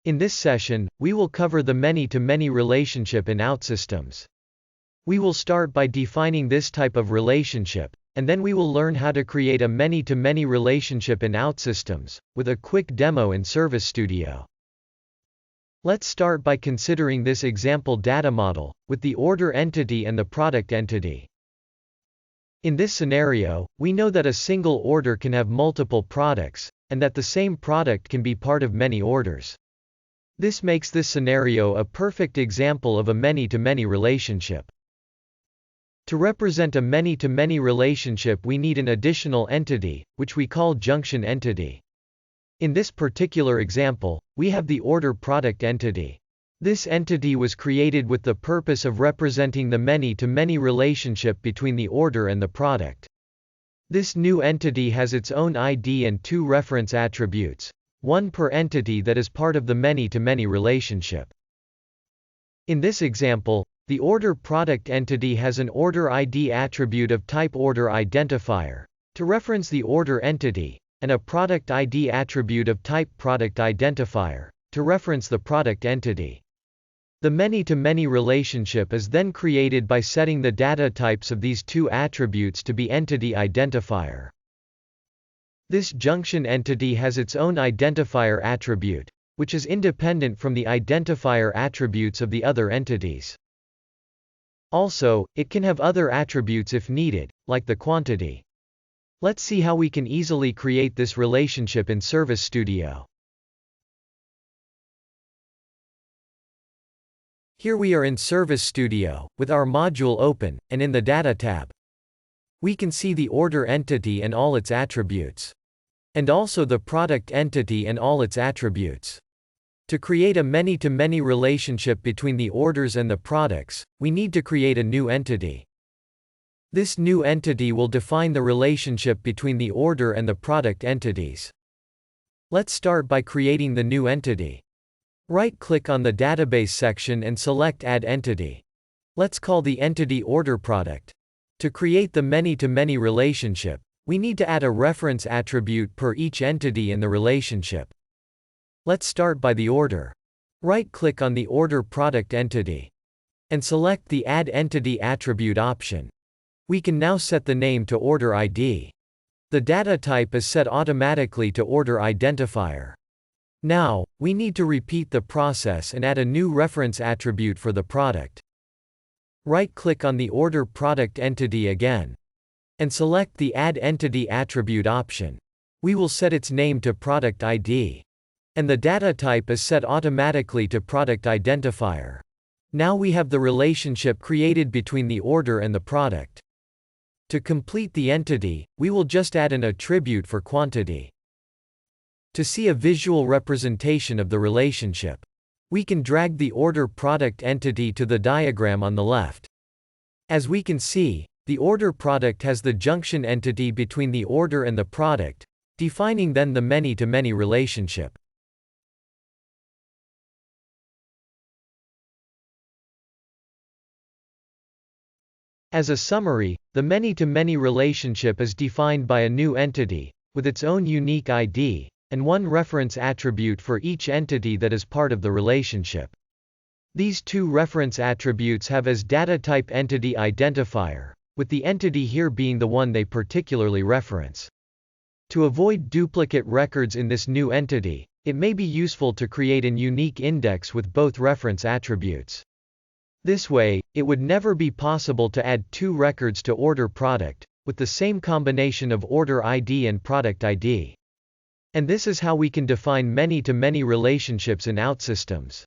In this session, we will cover the many-to-many relationship in OutSystems. We will start by defining this type of relationship, and then we will learn how to create a many-to-many relationship in OutSystems, with a quick demo in Service Studio. Let's start by considering this example data model, with the order entity and the product entity. In this scenario, we know that a single order can have multiple products, and that the same product can be part of many orders. This makes this scenario a perfect example of a many-to-many relationship. To represent a many-to-many relationship, we need an additional entity, which we call junction entity. In this particular example, we have the order product entity. This entity was created with the purpose of representing the many-to-many relationship between the order and the product. This new entity has its own ID and two reference attributes, one per entity that is part of the many-to-many relationship. In this example, the order product entity has an order ID attribute of type order identifier, to reference the order entity, and a product ID attribute of type product identifier, to reference the product entity. The many-to-many relationship is then created by setting the data types of these two attributes to be entity identifier. This junction entity has its own identifier attribute, which is independent from the identifier attributes of the other entities. Also, it can have other attributes if needed, like the quantity. Let's see how we can easily create this relationship in Service Studio. Here we are in Service Studio, with our module open, and in the Data tab. We can see the order entity and all its attributes. And also the product entity and all its attributes. To create a many-to-many relationship between the orders and the products, we need to create a new entity. This new entity will define the relationship between the order and the product entities. Let's start by creating the new entity. Right-click on the Database section and select Add Entity. Let's call the entity Order Product. To create the many-to-many relationship, we need to add a reference attribute per each entity in the relationship. Let's start by the order. Right-click on the Order Product entity. And select the Add Entity Attribute option. We can now set the name to Order ID. The data type is set automatically to Order Identifier. Now, we need to repeat the process and add a new reference attribute for the product. Right-click on the Order Product entity again. And select the Add Entity Attribute option. We will set its name to Product ID. And the data type is set automatically to Product Identifier. Now we have the relationship created between the order and the product. To complete the entity, we will just add an attribute for quantity. To see a visual representation of the relationship, we can drag the order product entity to the diagram on the left. As we can see, the order product has the junction entity between the order and the product, defining then the many-to-many relationship. As a summary, the many-to-many relationship is defined by a new entity, with its own unique ID, and one reference attribute for each entity that is part of the relationship. These two reference attributes have as data type entity identifier, with the entity here being the one they particularly reference. To avoid duplicate records in this new entity, it may be useful to create an unique index with both reference attributes. This way, it would never be possible to add two records to order product, with the same combination of order ID and product ID. And this is how we can define many-to-many relationships in OutSystems.